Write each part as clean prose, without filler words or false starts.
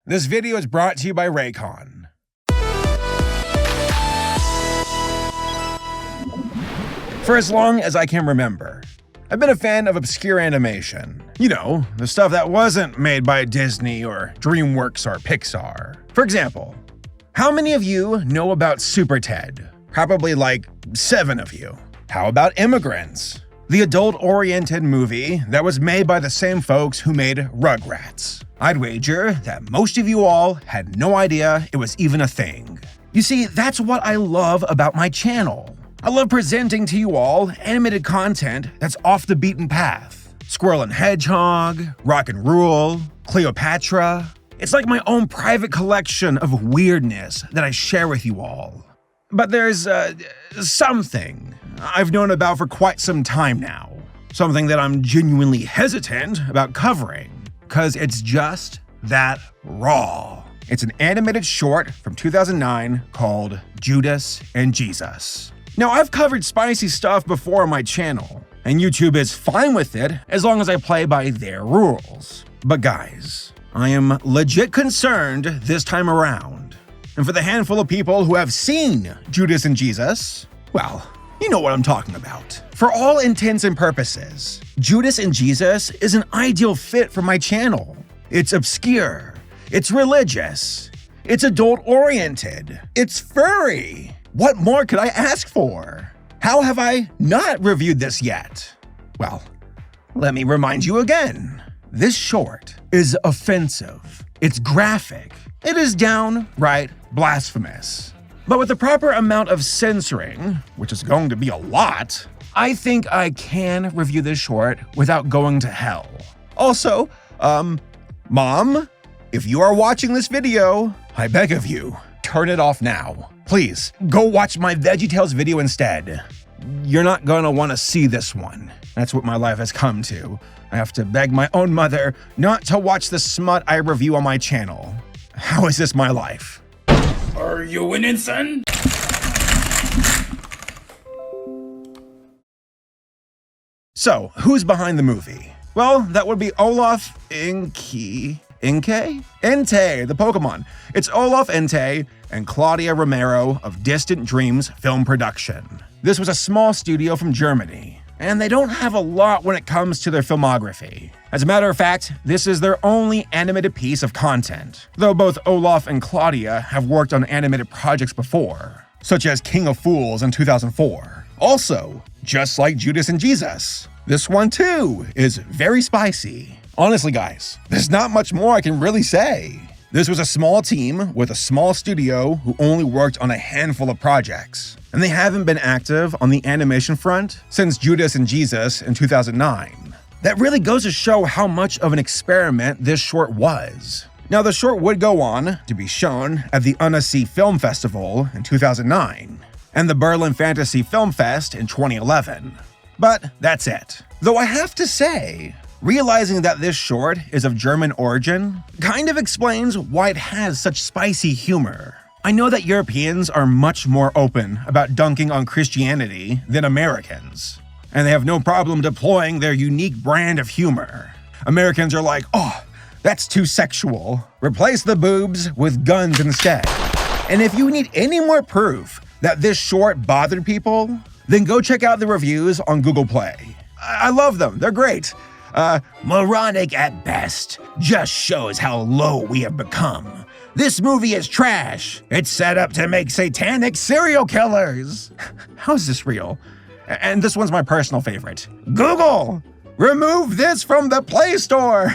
This video is brought to you by Raycon. For as long as I can remember, I've been a fan of obscure animation. You know, the stuff that wasn't made by Disney or DreamWorks or Pixar. For example, how many of you know about Super Ted? Probably like 7 of you. How about Immigrants? The adult-oriented movie that was made by the same folks who made Rugrats. I'd wager that most of you all had no idea it was even a thing. You see, that's what I love about my channel. I love presenting to you all animated content that's off the beaten path. Squirrel and Hedgehog, Rock and Rule, Cleopatra. It's like my own private collection of weirdness that I share with you all. But there's something I've known about for quite some time now. Something that I'm genuinely hesitant about covering, because it's just that raw. It's an animated short from 2009 called Judas and Jesus. Now, I've covered spicy stuff before on my channel, and YouTube is fine with it as long as I play by their rules. But guys, I am legit concerned this time around. And for the handful of people who have seen Judas and Jesus, well, you know what I'm talking about. For all intents and purposes, Judas and Jesus is an ideal fit for my channel. It's obscure, it's religious, it's adult-oriented, it's furry. What more could I ask for? How have I not reviewed this yet? Well, let me remind you again. This short is offensive, it's graphic, it is downright blasphemous. But with the proper amount of censoring, which is going to be a lot, I think I can review this short without going to hell. Also, Mom, if you are watching this video, I beg of you, turn it off now. Please, go watch my VeggieTales video instead. You're not gonna wanna see this one. That's what my life has come to. I have to beg my own mother not to watch the smut I review on my channel. How is this my life? Are you winning, son? So, who's behind the movie? Well, that would be Olaf Entei, the Pokemon. It's Olaf Entei and Claudia Romero of Distant Dreams Film Production. This was a small studio from Germany, and they don't have a lot when it comes to their filmography. As a matter of fact, this is their only animated piece of content, though both Olaf and Claudia have worked on animated projects before, such as King of Fools in 2004. Also, just like Judas and Jesus, this one too is very spicy. Honestly guys, there's not much more I can really say. This was a small team with a small studio who only worked on a handful of projects, and they haven't been active on the animation front since Judas and Jesus in 2009. That really goes to show how much of an experiment this short was. Now, the short would go on to be shown at the Annecy Film Festival in 2009 and the Berlin Fantasy Film Fest in 2011. But that's it. Though I have to say, realizing that this short is of German origin kind of explains why it has such spicy humor. I know that Europeans are much more open about dunking on Christianity than Americans, and they have no problem deploying their unique brand of humor. Americans are like, oh, that's too sexual. Replace the boobs with guns instead. And if you need any more proof that this short bothered people, then go check out the reviews on Google Play. I love them, they're great. Moronic at best, just shows how low we have become. This movie is trash. It's set up to make satanic serial killers. How is this real? And this one's my personal favorite. Google, remove this from the Play Store.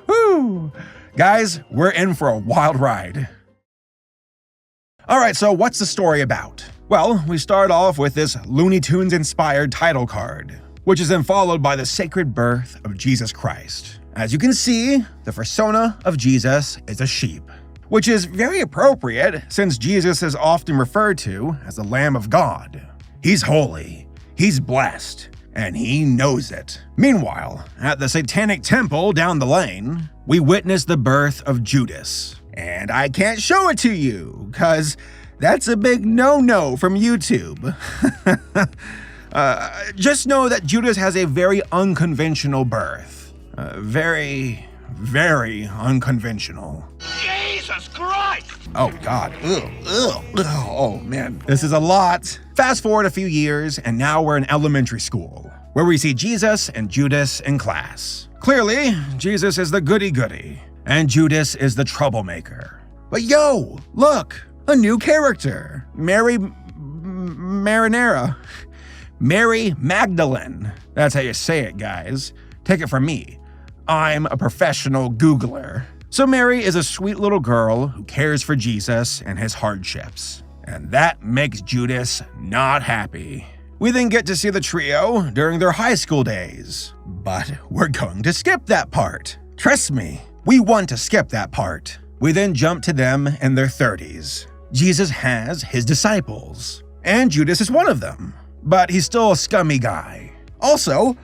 Woo. Guys, we're in for a wild ride. All right, so what's the story about? Well, we start off with this Looney Tunes-inspired title card, which is then followed by the sacred birth of Jesus Christ. As you can see, the persona of Jesus is a sheep, which is very appropriate since Jesus is often referred to as the Lamb of God. He's holy, he's blessed, and he knows it. Meanwhile, at the Satanic Temple down the lane, we witness the birth of Judas. And I can't show it to you, cause that's a big no-no from YouTube. Just know that Judas has a very unconventional birth. Very very unconventional. Jesus Christ! Oh God, oh man, this is a lot. Fast forward a few years, and now we're in elementary school, where we see Jesus and Judas in class. Clearly, Jesus is the goody-goody, and Judas is the troublemaker. But yo, look, a new character, Mary Magdalene. That's how you say it, guys. Take it from me. I'm a professional Googler. So Mary is a sweet little girl who cares for Jesus and his hardships. And that makes Judas not happy. We then get to see the trio during their high school days. But we're going to skip that part. Trust me, we want to skip that part. We then jump to them in their 30s. Jesus has his disciples, and Judas is one of them. But he's still a scummy guy. Also,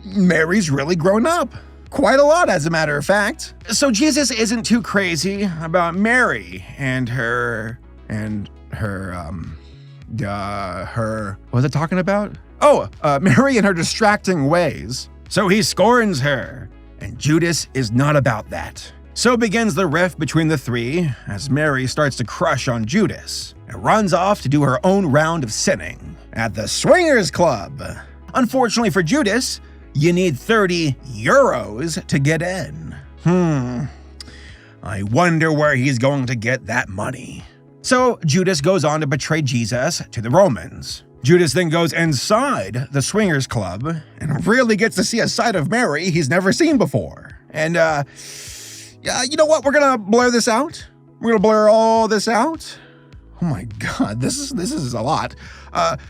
Mary's really grown up. Quite a lot, as a matter of fact. So Jesus isn't too crazy about Mary and her, what was it talking about? Oh, Mary and her distracting ways. So he scorns her, and Judas is not about that. So begins the rift between the three as Mary starts to crush on Judas and runs off to do her own round of sinning at the Swingers Club. Unfortunately for Judas, you need 30 euros to get in. I wonder where he's going to get that money. So Judas goes on to betray Jesus to the Romans. Judas then goes inside the Swingers Club and really gets to see a side of Mary he's never seen before. And yeah, you know what? We're gonna blur this out. We're gonna blur all this out. Oh my God, this is a lot.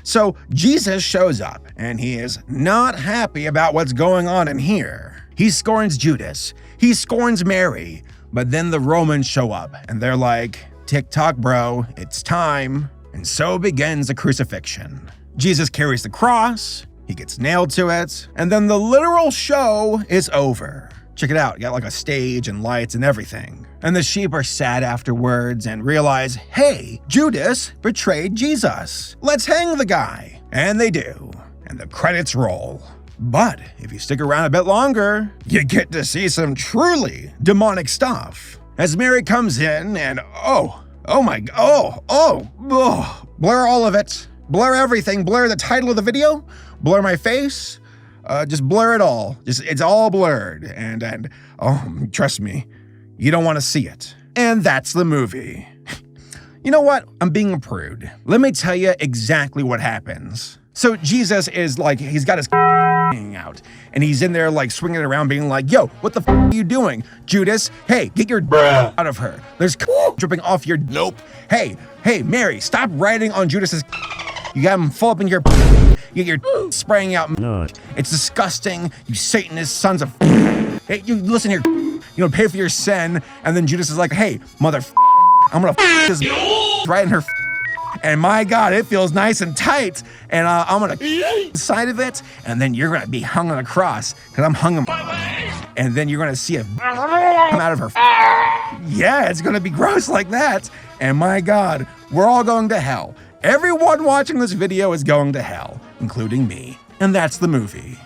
So Jesus shows up and he is not happy about what's going on in here. He scorns Judas, he scorns Mary, but then the Romans show up and they're like, "Tick-tock, bro, it's time." And so begins the crucifixion. Jesus carries the cross, he gets nailed to it, and then the literal show is over. Check it out, you got like a stage and lights and everything. And the sheep are sad afterwards and realize, hey, Judas betrayed Jesus. Let's hang the guy. And they do. And the credits roll. But if you stick around a bit longer, you get to see some truly demonic stuff. As Mary comes in and blur all of it. Blur everything. Blur the title of the video. Blur my face. Just blur it all. It's all blurred. And trust me, you don't want to see it. And that's the movie. You know what? I'm being a prude. Let me tell you exactly what happens. So Jesus is like, he's got his out, and he's in there like swinging it around being like, yo, what the are you doing? Judas, hey, get your out of her. There's dripping off your nope. Hey, Mary, stop riding on Judas's. You got him full up in your you're spraying out. No. It's disgusting, you Satanist sons of. Hey, you listen here. You know, pay for your sin. And then Judas is like, hey, mother, I'm gonna this right in her. And my God, it feels nice and tight. And I'm gonna side of it. And then you're gonna be hung on a cross because I'm hung on. And then you're gonna see it come out of her. Yeah, it's gonna be gross like that. And my God, we're all going to hell. Everyone watching this video is going to hell, including me. And that's the movie.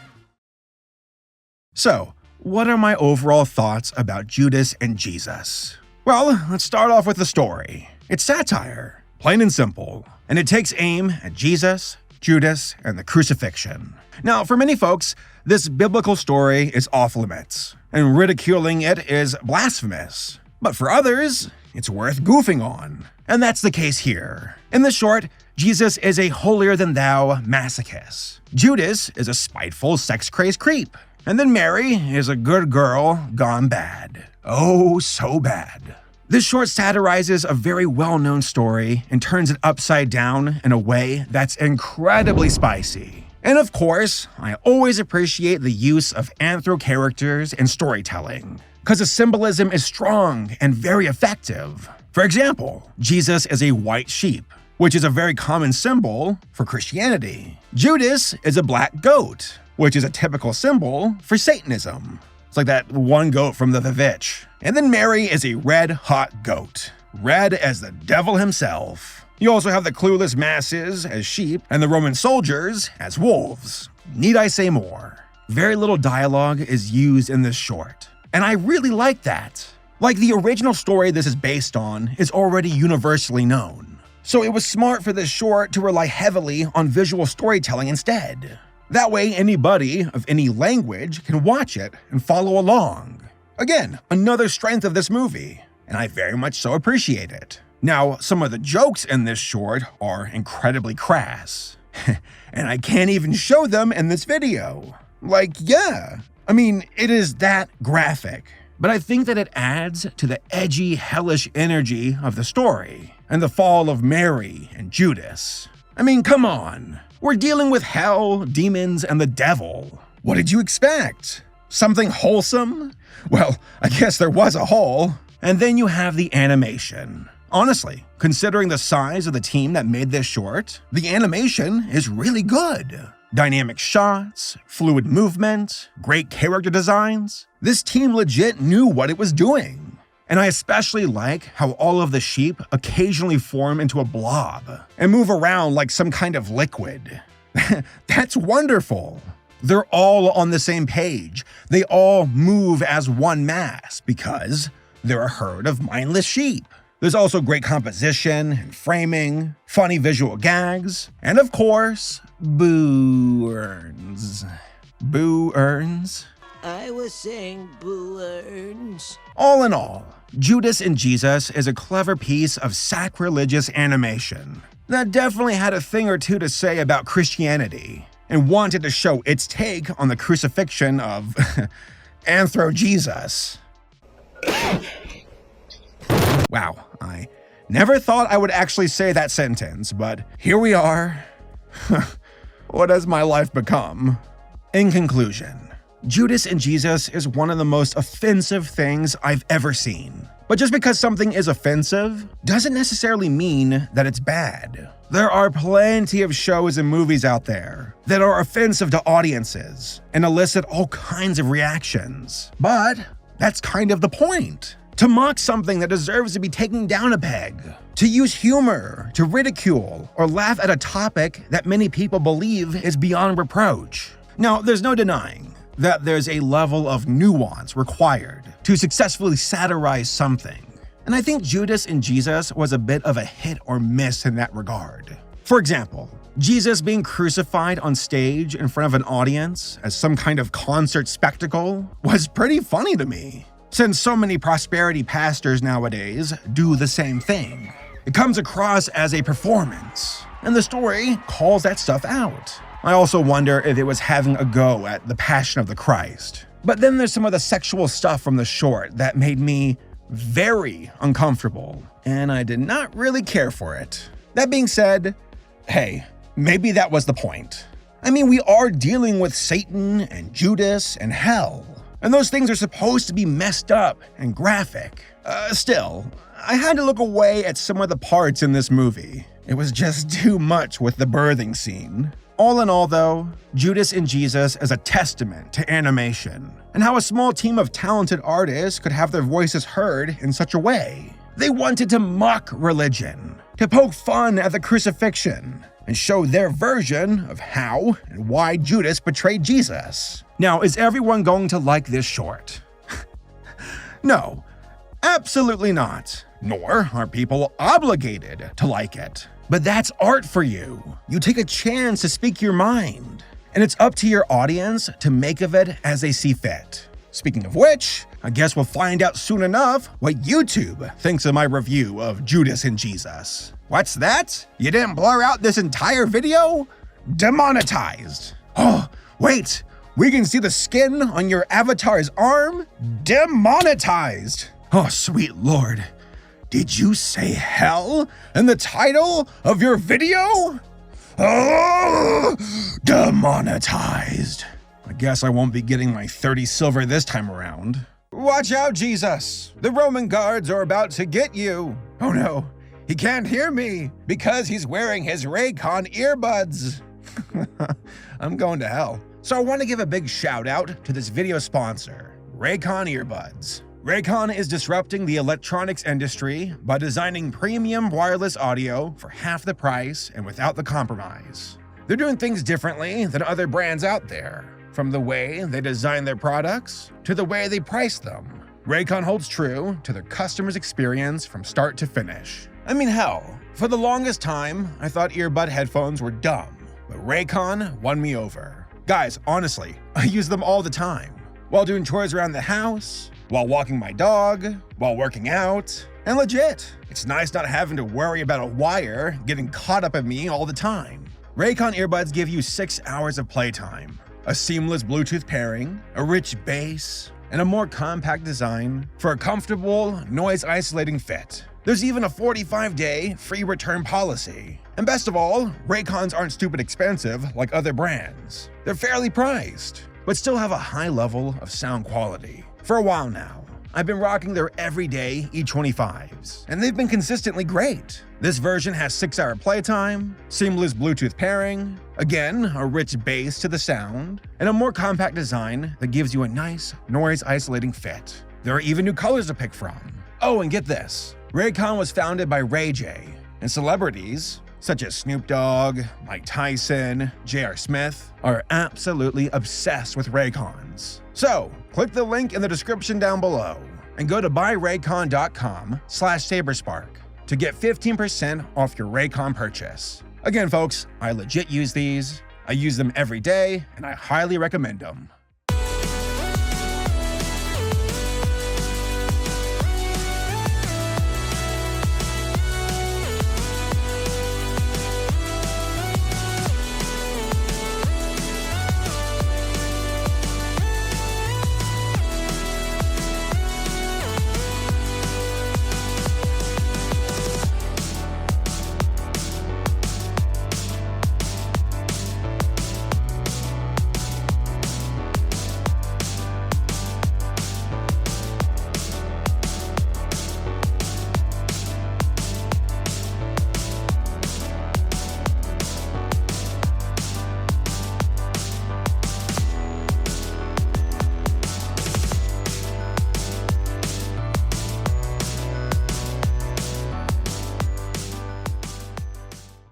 So, what are my overall thoughts about Judas and Jesus? Well, let's start off with the story. It's satire, plain and simple, and it takes aim at Jesus, Judas, and the crucifixion. Now, for many folks, this biblical story is off limits, and ridiculing it is blasphemous. But for others, it's worth goofing on. And that's the case here. In the short, Jesus is a holier-than-thou masochist. Judas is a spiteful, sex-crazed creep. And then Mary is a good girl gone bad. Oh, so bad. This short satirizes a very well-known story and turns it upside down in a way that's incredibly spicy. And of course, I always appreciate the use of anthro characters in storytelling, because the symbolism is strong and very effective. For example, Jesus is a white sheep, which is a very common symbol for Christianity. Judas is a black goat, which is a typical symbol for Satanism. It's like that one goat from the Vivitch. And then Mary is a red hot goat, red as the devil himself. You also have the clueless masses as sheep and the Roman soldiers as wolves. Need I say more? Very little dialogue is used in this short. And I really like that. Like, the original story this is based on is already universally known. So it was smart for this short to rely heavily on visual storytelling instead. That way, anybody of any language can watch it and follow along. Again, another strength of this movie, and I very much so appreciate it. Now, some of the jokes in this short are incredibly crass. And I can't even show them in this video. Like, yeah. I mean, it is that graphic. But I think that it adds to the edgy, hellish energy of the story, and the fall of Mary and Judas. I mean, come on. We're dealing with hell, demons, and the devil. What did you expect? Something wholesome? Well, I guess there was a hole. And then you have the animation. Honestly, considering the size of the team that made this short, the animation is really good. Dynamic shots, fluid movement, great character designs. This team legit knew what it was doing. And I especially like how all of the sheep occasionally form into a blob and move around like some kind of liquid. That's wonderful. They're all on the same page. They all move as one mass because they're a herd of mindless sheep. There's also great composition and framing, funny visual gags, and of course, boo earns. Boo earns? I was saying boo earns. All in all, Judas and Jesus is a clever piece of sacrilegious animation that definitely had a thing or two to say about Christianity and wanted to show its take on the crucifixion of Anthro Jesus. Wow, I never thought I would actually say that sentence, but here we are. What has my life become? In conclusion, Judas and Jesus is one of the most offensive things I've ever seen. But just because something is offensive doesn't necessarily mean that it's bad. There are plenty of shows and movies out there that are offensive to audiences and elicit all kinds of reactions. But that's kind of the point. To mock something that deserves to be taken down a peg. To use humor, to ridicule, or laugh at a topic that many people believe is beyond reproach. Now, there's no denying that there's a level of nuance required to successfully satirize something. And I think Judas and Jesus was a bit of a hit or miss in that regard. For example, Jesus being crucified on stage in front of an audience as some kind of concert spectacle was pretty funny to me, since so many prosperity pastors nowadays do the same thing. It comes across as a performance, and the story calls that stuff out. I also wonder if it was having a go at the Passion of the Christ. But then there's some of the sexual stuff from the short that made me very uncomfortable, and I did not really care for it. That being said, hey, maybe that was the point. I mean, we are dealing with Satan and Judas and hell, and those things are supposed to be messed up and graphic. Still, I had to look away at some of the parts in this movie. It was just too much with the birthing scene. All in all though, Judas and Jesus is a testament to animation and how a small team of talented artists could have their voices heard in such a way. They wanted to mock religion, to poke fun at the crucifixion, and show their version of how and why Judas betrayed Jesus. Now, is everyone going to like this short? No, absolutely not. Nor are people obligated to like it. But that's art for you. You take a chance to speak your mind, and it's up to your audience to make of it as they see fit. Speaking of which, I guess we'll find out soon enough what YouTube thinks of my review of Judas and Jesus. What's that? You didn't blur out this entire video? Demonetized. Oh, wait, we can see the skin on your avatar's arm? Demonetized. Oh, sweet Lord. Did you say hell in the title of your video? Oh, demonetized. I guess I won't be getting my 30 silver this time around. Watch out, Jesus. The Roman guards are about to get you. Oh no, he can't hear me because he's wearing his Raycon earbuds. I'm going to hell. So I want to give a big shout out to this video sponsor, Raycon earbuds. Raycon is disrupting the electronics industry by designing premium wireless audio for half the price and without the compromise. They're doing things differently than other brands out there. From the way they design their products to the way they price them, Raycon holds true to their customers' experience from start to finish. I mean, hell, for the longest time, I thought earbud headphones were dumb, but Raycon won me over. Guys, honestly, I use them all the time. While doing chores around the house, while walking my dog, while working out, and legit, it's nice not having to worry about a wire getting caught up in me all the time. Raycon earbuds give you 6 hours of playtime, a seamless Bluetooth pairing, a rich bass, and a more compact design for a comfortable, noise-isolating fit. There's even a 45-day free return policy. And best of all, Raycons aren't stupid expensive like other brands. They're fairly priced, but still have a high level of sound quality. For a while now, I've been rocking their everyday E25s, and they've been consistently great. This version has 6-hour playtime, seamless Bluetooth pairing, again, a rich bass to the sound, and a more compact design that gives you a nice, noise-isolating fit. There are even new colors to pick from. Oh, and get this. Raycon was founded by Ray J, and celebrities such as Snoop Dogg, Mike Tyson, J.R. Smith are absolutely obsessed with Raycons. So, click the link in the description down below and go to buyraycon.com/Saberspark to get 15% off your Raycon purchase. Again, folks, I legit use these. I use them every day, and I highly recommend them.